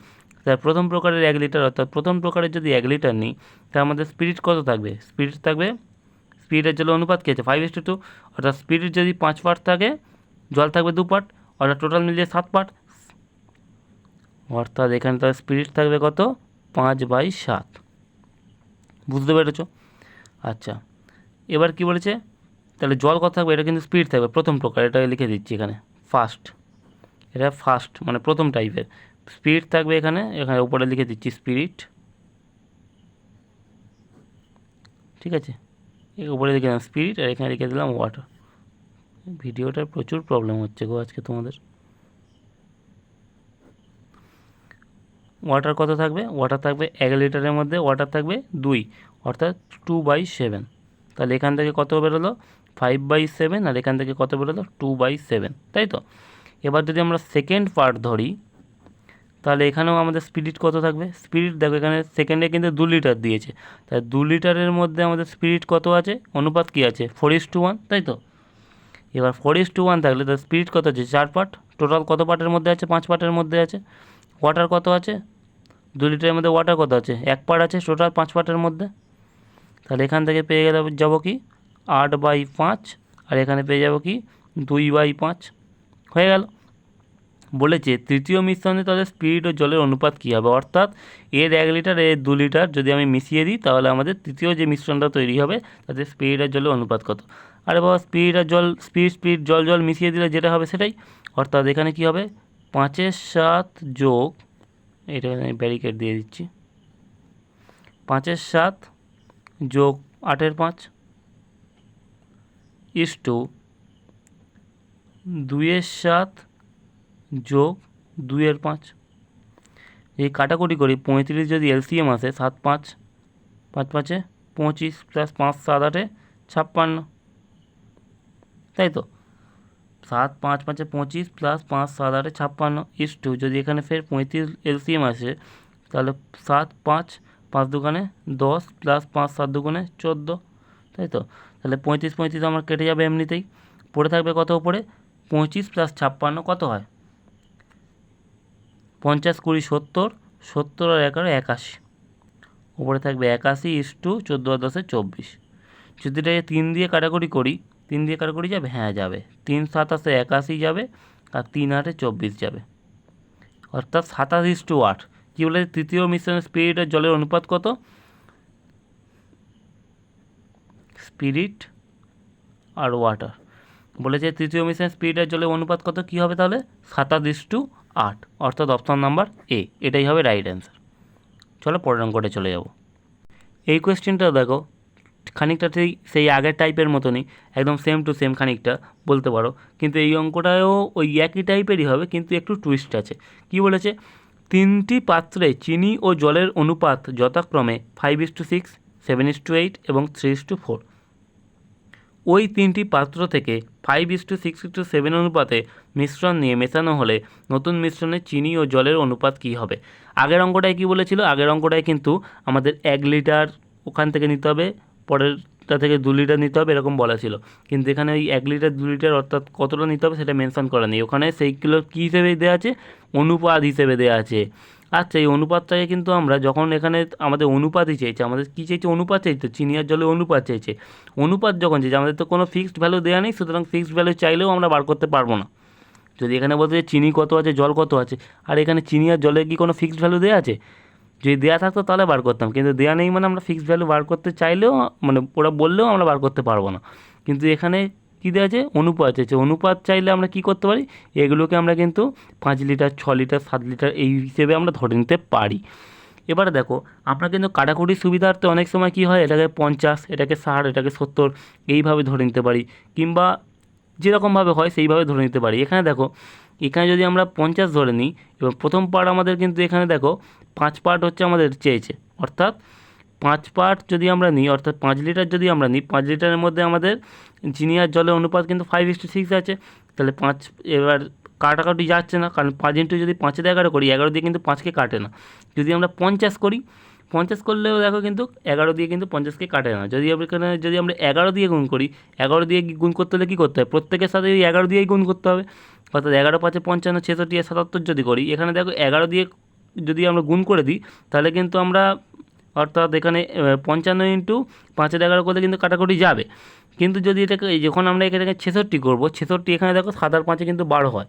তার প্রথম প্রকারের 1 লিটার, অর্থাৎ প্রথম প্রকারের যদি 1 লিটার নিই তার মধ্যে স্পিরিট কত থাকবে, স্পিরিট থাকবে, স্পিরিট আর জলের অনুপাত কী আছে 5:2, অর্থাৎ স্পিরিট যদি 5 পার্ট থাকে জল থাকবে 2 পার্ট, অর্থাৎ টোটাল মিলিয়ে 7 পার্ট, অর্থাৎ এখানে তার স্পিরিট থাকবে কত 5/7। বুঝতে পেরেছো? আচ্ছা, এবার কি বলেছে, তাহলে জল কত থাকবে, এটা কিন্তু স্পিরিট থাকবে প্রথম প্রকার, এটা লিখে দিচ্ছি এখানে ফার্স্ট, এটা ফার্স্ট মানে প্রথম টাইপের। স্পিরিট থাকবে এখানে, এখানে উপরে লিখে দিচ্ছি স্পিরিট, ঠিক আছে, উপরে লিখে দিলাম স্পিরিট আর এখানে লিখে দিলাম ওয়াটার। ভিডিওটার প্রচুর প্রবলেম হচ্ছে গো আজকে তোমাদের। ওয়াটার কত থাকবে, ওয়াটার থাকবে 1 লিটারের মধ্যে ওয়াটার থাকবে 2, অর্থাৎ 2/7। তাহলে এখান থেকে কত বেরোলো 5/7, আর এখান থেকে কত বেরোলো 2/7, তাই তো। এবার যদি আমরা সেকেন্ড পার্ট ধরি তাহলে এখানেও আমাদের স্পিরিট কত থাকবে, স্পিরিট দেখো এখানে সেকেন্ডে কিন্তু 2 লিটার দিয়েছে, তাই 2 লিটারের মধ্যে আমাদের স্পিরিট কত আছে, অনুপাত কী আছে 4:1, তাই তো। এবার 4:1 থাকলে তার স্পিরিট কত আছে 4 পার্ট, টোটাল কত পার্টের মধ্যে আছে 5 পার্টের মধ্যে আছে। ওয়াটার কত আছে, 2 লিটারের মধ্যে ওয়াটার কত আছে 1 পার্ট আছে, টোটাল 5 পার্টের মধ্যে। তাহলে এখান থেকে পেয়ে যাবো কি 8/5, আর এখানে পেয়ে যাবো কি 2/5, হয়ে গেল। বলেছে তৃতীয় মিশ্রণে তাহলে স্পিরিট ও জলের অনুপাত কী হবে, অর্থাৎ এর 1 লিটার এর 2 লিটার যদি আমি মিশিয়ে দিই তাহলে আমাদের তৃতীয় যে মিশ্রণটা তৈরি হবে তাতে স্পিরিট আর জলের অনুপাত কত। আরে বাবা, স্পিরিট আর জল, স্পিরিট জল জল মিশিয়ে দিলে যেটা হবে সেটাই, অর্থাৎ এখানে কী হবে 5/7 যোগ, এটা আমি ব্যারিকেড দিয়ে দিচ্ছি, 5/7 যোগ 8/5 ইস্টু 2/7 যোগ 2/5। এই কাটাকুটি করি 35 যদি এলসিএম আসে 7/5, 5/5 25 প্লাস 5 7 8 56, তাই তো। 7 5 5 25 প্লাস 5 7 8 56 ইস্টু যদি এখানে ফের 35 এলসিএম আসে তাহলে 7 5 5 দুগুণে 10 প্লাস 5 7 দুগুণে 14, তাই তো। তাহলে 35 35 আমার কেটে যাবে এমনিতেই, পড়ে থাকবে কত উপরে 25 প্লাস 56 কত হয় 50 20 70, 70 আর 11 81, উপরে থাকবে 81 ইস্টু 14 আর 10 24। যদি এটাকে 3 দিয়ে কাটাকুটি করি, 3 দিয়ে কাটাকুটি যাবে, হ্যাঁ যাবে, 3 7 81 যাবে, আর 3 8 24 যাবে, অর্থাৎ 27:8। কী বলে তৃতীয় মিশ্রণে স্পিরিট আর জলের অনুপাত কত, স্পিরিট আর ওয়াটার বলেছে তৃতীয় মিশ্রণে স্পিরিট আর জলের অনুপাত কত, কী হবে তাহলে 27:8, অর্থাৎ অপশন নাম্বার এ, এটাই হবে রাইট অ্যান্সার। চলো পরের অঙ্কটা চলে যাব। এই কোয়েশ্চেনটা দেখো খানিকটা সেই আগের টাইপের মতনই, একদম সেম টু সেম খানিকটা বলতে পারো, কিন্তু এই অঙ্কটাও ওই একই টাইপেরই হবে, কিন্তু একটু টুইস্ট আছে। কি বলেছে, 3টি পাত্রে চিনি ও জলের অনুপাত যথাক্রমে 5:6, 7:8 এবং 3:4। ওই 3টি পাত্র থেকে 5:6:7 অনুপাতে মিশ্রণ নিয়ে মেশানো হলে নতুন মিশ্রণে চিনি ও জলের অনুপাত কী হবে। আগের অঙ্কটায় কী বলেছিল, আগের অঙ্কটায় কিন্তু আমাদের 1 লিটার ওখান থেকে নিতে হবে, পরেরটা থেকে 2 লিটার নিতে হবে, এরকম বলা ছিল। কিন্তু এখানে ওই 1 লিটার 2 লিটার অর্থাৎ কতটা নিতে হবে সেটা মেনশন করা নেই, ওখানে সেইগুলো কী হিসেবে দেওয়া আছে, অনুপাত হিসেবে দেওয়া আছে। আচ্ছা, এই অনুপাতটাকে কিন্তু আমরা যখন এখানে আমাদের অনুপাতই চেয়েছে, আমাদের কী চাইছে, অনুপাত চাইছে, চিনি আর জলের অনুপাত চাইছে। অনুপাত যখন চাইছে, আমাদের তো কোনো ফিক্সড ভ্যালু দেওয়া নেই, সুতরাং ফিক্সড ভ্যালু চাইলেও আমরা বার করতে পারবো না। যদি এখানে বলতে যে চিনি কত আছে জল কত আছে, আর এখানে চিনি আর জলের কি কোনো ফিক্সড ভ্যালু দেওয়া আছে, যদি দেওয়া থাকতো তাহলে বার করতাম, কিন্তু দেওয়া নেই মানে আমরা ফিক্সড ভ্যালু বার করতে চাইলেও মানে ওরা বললেও আমরা বার করতে পারবো না। কিন্তু এখানে কী দেওয়া আছে, অনুপাত আছে, অনুপাত চাইলে আমরা কি করতে পারি, এগুলোকে আমরা কিন্তু 5 লিটার 6 লিটার 7 লিটার এই হিসেবে আমরা ধরে নিতে পারি। এবারে দেখো আমরা কিন্তু কাটাকুটির সুবিধার্থে অনেক সময় কী হয়, এটাকে 50, এটাকে 60, এটাকে 70 এইভাবে ধরে নিতে পারি, কিংবা যেরকমভাবে হয় সেইভাবে ধরে নিতে পারি। এখানে দেখো, এখানে যদি আমরা 50 ধরে নিই, এবং প্রথম পার্ট আমাদের কিন্তু এখানে দেখো 5 পার্ট হচ্ছে আমাদের চেয়েছে, অর্থাৎ 5 পার্ট যদি আমরা নিই, অর্থাৎ 5 লিটার যদি আমরা নিই, 5 লিটারের মধ্যে আমাদের চিনি আর জলের অনুপাত কিন্তু 5:6 আছে। তাহলে 5, এবার কাটাকাটি যাচ্ছে না, কারণ 5 ইন্টু যদি 5 দিয়ে 11 করি, 11 দিয়ে কিন্তু 5কে কাটে না। যদি আমরা 50 করি, 50 করলেও দেখো কিন্তু 11 দিয়ে কিন্তু 50কে কাটে না। যদি আমরা 11 দিয়ে গুণ করি, 11 দিয়ে গুণ করতে হলে কী করতে হবে, প্রত্যেকের সাথে ওই 11 দিয়েই গুণ করতে হবে। অর্থাৎ 11 5 55 66 আর 77 যদি করি, এখানে দেখো 11 দিয়ে যদি আমরা গুণ করে দিই তাহলে কিন্তু আমরা, অর্থাৎ এখানে 55 ইন্টু 5 11 করলে কিন্তু কাটাকুটি যাবে। কিন্তু যদি এটাকে যখন আমরা এখানে 66 করবো, 66 এখানে দেখো 7 আর 5 কিন্তু 12 হয়,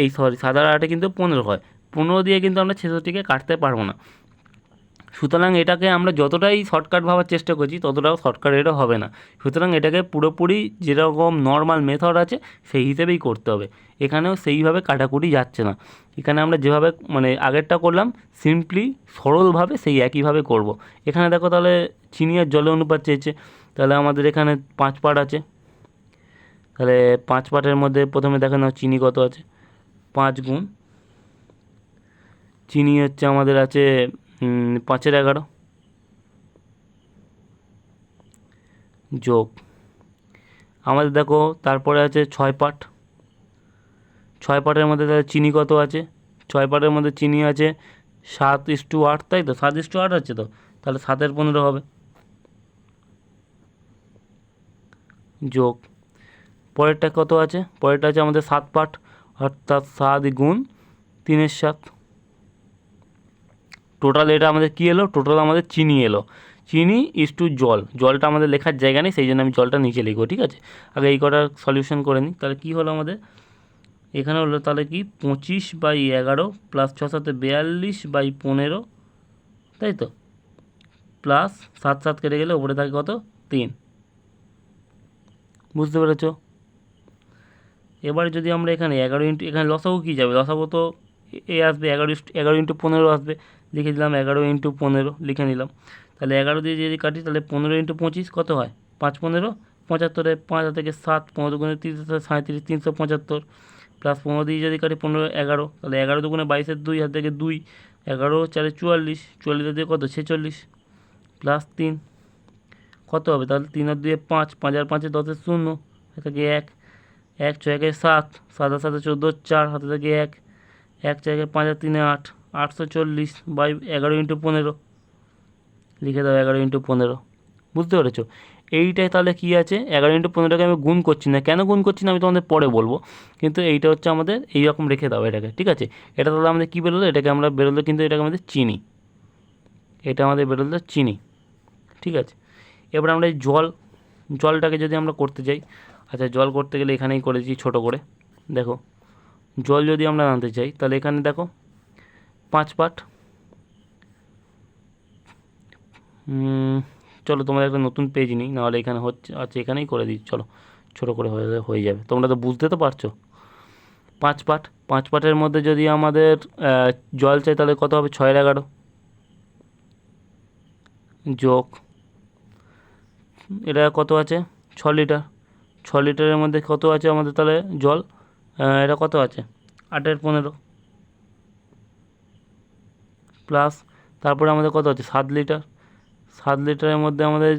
এই 7 আর 8 কিন্তু 15 হয়। 15 দিয়ে কিন্তু আমরা 66কে কাটতে পারবো না। সুতরাং এটাকে আমরা যতটাই শর্টকাট ভাবার চেষ্টা করছি ততটাও শর্টকাট এটা হবে না। সুতরাং এটাকে পুরোপুরি যেরকম নর্মাল মেথড আছে সেই হিসেবেই করতে হবে। এখানেও সেইভাবে কাটাকুটি যাচ্ছে না। এখানে আমরা যেভাবে মানে আগেরটা করলাম সিম্পলি সরলভাবে সেই একইভাবে করব। এখানে দেখো তাহলে চিনি আর জলের অনুপাত চেয়েছে, তাহলে আমাদের এখানে 5 পার্ট আছে। তাহলে 5 পার্টের মধ্যে প্রথমে দেখে নাও চিনি কত আছে, 5 গুণ চিনি হচ্ছে আমাদের আছে 5 এর 11 যোগ আমাদের দেখো তারপরে আছে 6 পার্ট। 6 পার্টের মধ্যে তাহলে চিনি কত আছে, 6 পার্টের মধ্যে চিনি আছে 7:8, তাই তো 7:8 আছে তো, তাহলে 7 এর 15 হবে যোগ পরেরটা কত আছে, পরেরটা আছে আমাদের 7 পার্ট, অর্থাৎ 7 গুণ 3 এর 7। টোটাল এটা আমাদের কী এলো, টোটাল আমাদের চিনি এলো। চিনি ইস টু জল, জলটা আমাদের লেখার জায়গা নেই, সেই জন্য আমি জলটা নিচে লিখবো। ঠিক আছে, আগে এই কটার সলিউশন করে নিই। তাহলে কী হলো আমাদের এখানে হলো, তাহলে কি 25/11 প্লাস 6 7 42/15, তাই তো, প্লাস 7 7 কেটে গেলে ওপরে থাকে কত 3। বুঝতে পেরেছ? এবারে যদি আমরা এখানে 11 ইন্টু, এখানে লসাগু কী যাবে, লসাগু তো এ আসবে 11 ইন্টু 15 আসবে, লিখে দিলাম 11 ইন্টু 15 লিখে নিলাম। তাহলে 11 দিয়ে যদি কাটি তাহলে 15 ইন্টু 25 কত হয়, 5 15 75, 5 থেকে 7, 15 গুণে 30 37, 375, প্লাস 15 দিয়ে যদি কাটি 15 11, তাহলে 11 দুগুণে 22 2, হাত থেকে 2, 11 4 44, 44 দিয়ে কত 46, প্লাস 3 কত হবে, তাহলে 3 আর 2 5, 5 আর 5 10 0, হাতে থেকে 1, 1 6 7, 7 আর 7 14 4, হাতে থেকে 1, 1 4 5 আর 3 8, 840/11 ইন্টু 15 লিখে দাও 11 ইন্টু 15। বুঝতে পেরেছো? এইটাই তাহলে কী আছে, 11 ইন্টু 15টাকে আমি গুণ করছি না, কেন গুণ করছি না আমি তোমাদের পরে বলবো, কিন্তু এইটা হচ্ছে আমাদের এইরকম রেখে দাও এটাকে। ঠিক আছে, এটা তাহলে আমাদের কী বেরোলো, এটাকে আমরা বেরোলো কিন্তু এটাকে আমাদের চিনি, এটা আমাদের বেরোলো চিনি। ঠিক আছে, এবার আমরা এই জলটাকে যদি আমরা করতে চাই, আচ্ছা জল করতে গেলে এখানেই করেছি ছোটো করে, দেখো জল যদি আমরা আনতে চাই তাহলে এখানে দেখো 5 পার্ট। চলো তোমাদের একটা নতুন পেজ নিই, নাহলে এখানে হচ্ছে, আচ্ছা এখানেই করে দিই, চলো ছোটো করে হয়ে যাবে, তোমরা তো বুঝতে তো পারছো। 5 পার্ট, 5 পার্টের মধ্যে যদি আমাদের জল চাই তাহলে কত হবে, 6 এর 11 যোগ এটা কত আছে 6 লিটার, 6 লিটারের মধ্যে কত আছে আমাদের তাহলে জল, এটা কত আছে 8 এর 15, প্লাস তারপরে আমাদের কত আছে 7 লিটার, 7 লিটারের মধ্যে আমাদের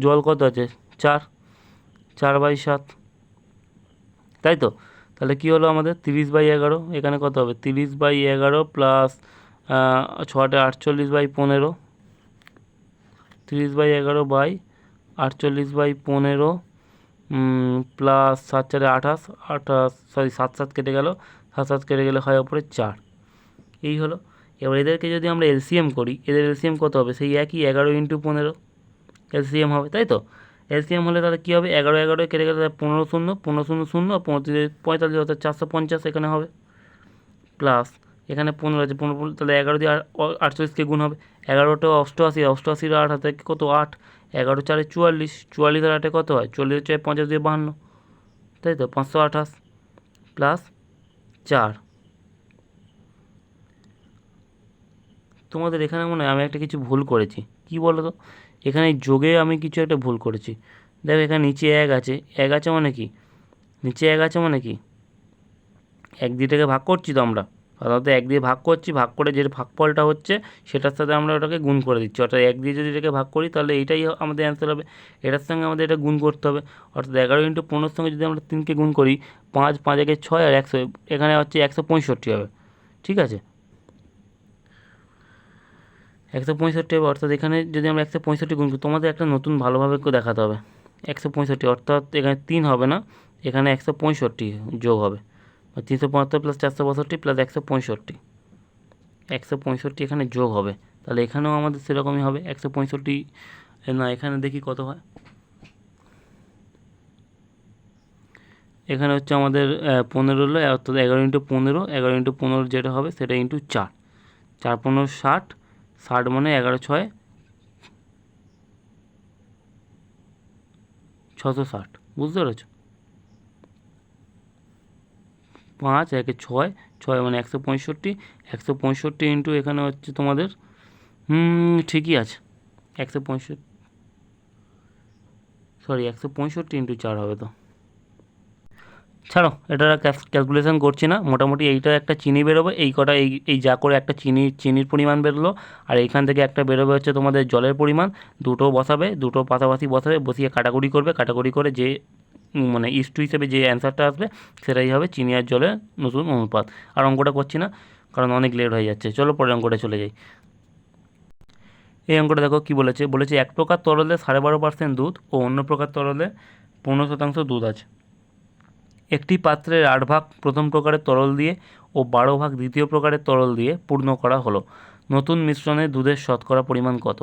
জল কত আছে 4/7, তাই তো। তাহলে কী হলো আমাদের 30/11, এখানে কত হবে 30/11 প্লাস 6 48/15, 30/11/48/15 প্লাস 7 4 28, সরি 7 7 কেটে গেল, 7 7 কেটে গেলে হয় ওপরে 4। এই হলো। এবার এদেরকে যদি আমরা এলসিএম করি, এদের এলসিএম কত হবে, সেই একই 11 ইন্টু 15 এলসিএম হবে, তাই তো। এলসিএম হলে তাহলে কী হবে, 11 11 কেটে গেলে 15 0 15 0 0, 15 45, অর্থাৎ 450 এখানে হবে, প্লাস এখানে 15 আছে, 15 তাহলে 11 দিয়ে 48কে গুণ হবে, 11টা 88, 88 আর 8 হাতে কত 8, 11 4 44, 44 আর 8 কত হয়, 44 4 50 দিয়ে 52, তাই তো 528, প্লাস 4। তোমাদের এখানে মনে হয় আমি একটা কিছু ভুল করেছি, কি বলো তো, এখানে যোগে আমি কিছু একটা ভুল করেছি। দেখো এখানে নিচে 1 আছে, 1 আছে মানে কি, নিচে 1 আছে মানে কি, 1 দিয়ে এটাকে ভাগ করছি তো আমরা, সাধারণত 1 দিয়ে ভাগ করছি, ভাগ করে যে ভাগফলটা হচ্ছে সেটার সাথে আমরা ওটাকে গুণ করে দিচ্ছি, অর্থাৎ 1 দিয়ে যদি এটাকে ভাগ করি তাহলে এইটাই আমাদের অ্যান্সার হবে, এটার সঙ্গে আমাদের এটা গুণ করতে হবে, অর্থাৎ 11 ইন্টু 15 সঙ্গে যদি আমরা 3কে গুণ করি, 5 5 একে 6 আর 100, এখানে হচ্ছে 165 হবে। ঠিক আছে, 165 হবে, অর্থাৎ এখানে যদি আমরা 165 গুণ করি, তোমাদের একটা নতুন ভালোভাবে একটু দেখাতে হবে। 165 অর্থাৎ এখানে 3 হবে না, এখানে 165 যোগ হবে, 375 প্লাস 462 প্লাস 165, 165 এখানে যোগ হবে। তাহলে এখানেও আমাদের সেরকমই হবে 165, না এখানে দেখি কত হয়। এখানে হচ্ছে আমাদের 15 হলো, অর্থাৎ 11 ইন্টু 15, 11 ইন্টু 15 যেটা হবে সেটা ইন্টু 4, 4 15 60, 60 মানে 11 6 660, বুঝতে পেরেছো? 5 একে 6, 6 মানে 165, 165 ইন্টু এখানে হচ্ছে তোমাদের ঠিকই আছে 165, সরি 165 ইন্টু 4 হবে তো। ছাড়ো, এটা ক্যালকুলেশন করছি না, মোটামুটি এইটা একটা চিনি বেরোবে, এই কটা এই যা করে একটা চিনির পরিমাণ বেরোলো, আর এইখান থেকে একটা বেরোবে হচ্ছে তোমাদের জলের পরিমাণ। দুটো বসাবে, দুটো পাশাপাশি বসাবে, বসিয়ে কাটাকুটি করবে, কাটাকুটি করে যে মানে ইস্টু হিসেবে যে অ্যান্সারটা আসবে সেটাই হবে চিনি আর জলের নতুন অনুপাত। আর অঙ্কটা করছি না, কারণ অনেক লেট হয়ে যাচ্ছে। চলো পরের অঙ্কটা চলে যাই। এই অঙ্কটা দেখো কী বলেছে, বলেছে এক প্রকার তরলে 12.5% দুধ ও অন্য প্রকার তরলে 15% দুধ আছে। একটি পাত্রের 8 ভাগ প্রথম প্রকারের তরল দিয়ে ও 12 ভাগ দ্বিতীয় প্রকারের তরল দিয়ে পূর্ণ করা হলো। নতুন মিশ্রণে দুধের শতকরা পরিমাণ কত?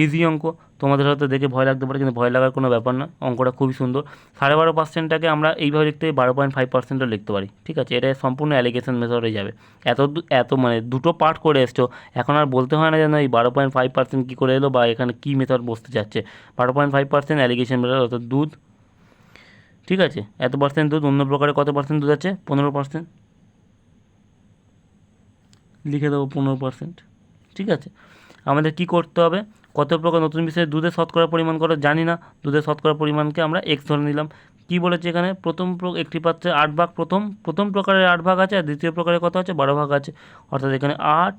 ইজি অঙ্ক, তোমাদের হয়তো দেখে ভয় লাগতে পারে, কিন্তু ভয় লাগার কোনো ব্যাপার না, অঙ্কটা খুবই সুন্দর। 12.5%টাকে আমরা এইভাবে লিখতে পারি, 12.5%ও লিখতে পারি, ঠিক আছে? এটা সম্পূর্ণ অ্যালিগেশন মেথডে যাবে। এত মানে দুটো পার্ট করে এসছো, এখন আর বলতে হয় না যেন এই 12.5% কী করে এলো বা এখানে কী মেথড বসতে যাচ্ছে। 12.5% অ্যালিগেশন মেথড, অর্থাৎ দুধ, ঠিক আছে? এত পার্সেন্ট দুধ, অন্য প্রকারে কত পার্সেন্ট দুধ আছে? 15%, লিখে দেবো 15%, ঠিক আছে? আমাদের কি করতে হবে, কত প্রকার নতুন বিষয়ে দুধের শতকরা পরিমাণ কত জানি না, দুধের শতকরা পরিমাণকে আমরা এক্স ধরে নিলাম। কি বলেছে এখানে, একটি পাত্রে 8 ভাগ প্রথম প্রকারের 8 ভাগ আছে, আর দ্বিতীয় প্রকারের কত আছে? 12 ভাগ আছে, অর্থাৎ এখানে 8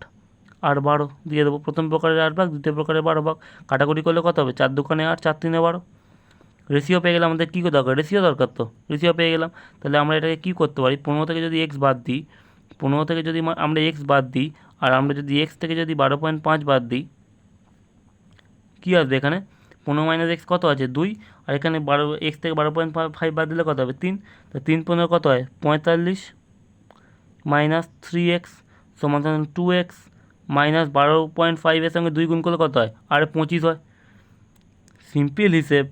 আর 12 দিয়ে দেবো। প্রথম প্রকারের 8 ভাগ, দ্বিতীয় প্রকারের 12 ভাগ, কাটাকুটি করলে কত হবে? 4 দুগুণে 8, 4 3 12। রেশিও পেয়ে গেলাম, আমাদের কী দরকার? রেশিও দরকার, তো রেশিও পেয়ে গেলাম। তাহলে আমরা এটাকে কী করতে পারি, 15 থেকে যদি এক্স বাদ দিই, 15 থেকে যদি আমরা এক্স বাদ দিই, আর আমরা যদি এক্স থেকে যদি 12.5 বাদ দিই, কী আসবে এখানে? 15 মাইনাস এক্স কত আছে? 2, আর এখানে এক্স থেকে 12.5 বাদ দিলে কত হবে? 3। তো 3 15 কত হয়? 45, মাইনাস 3x সমান 2x, মাইনাস 12.5-এর সঙ্গে 2 গুণ করলে কত হয়? আর 25 হয়। সিম্পল হিসেব।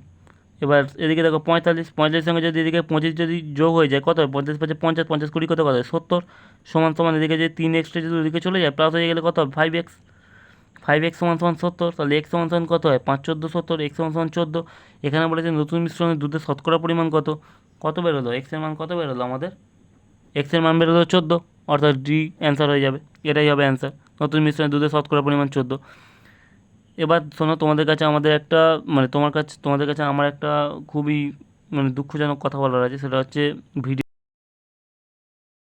এবার এদিকে দেখো 45, 45 সঙ্গে যদি এদিকে 25 যদি যোগ হয়ে যায় কত হয়? 45 5 50, 50 20 কত হয়? 70, সমান সমান এদিকে যদি 3x যদি ওদিকে চলে যায় প্লাস হয়ে গেলে কত হবে? 5x, 5x সমান 70, তাহলে x সমান কত হয়? 5 14 70, x সমান 14। এখানে বলেছে নতুন মিশ্রণে দুধের শতকরা পরিমাণ কত? কত বেরোলো? x এর মান কত বেরোলো আমাদের? x এর মান বেরোলো 14, অর্থাৎ ডি অ্যান্সার হয়ে যাবে, এটাই হবে অ্যান্সার। নতুন মিশ্রণে দুধের শতকরা পরিমাণ 14। এবার শোনো, তোমাদের কাছে আমার একটা খুবই দুঃখজনক কথা বলার আছে, সেটা হচ্ছে ভিডিও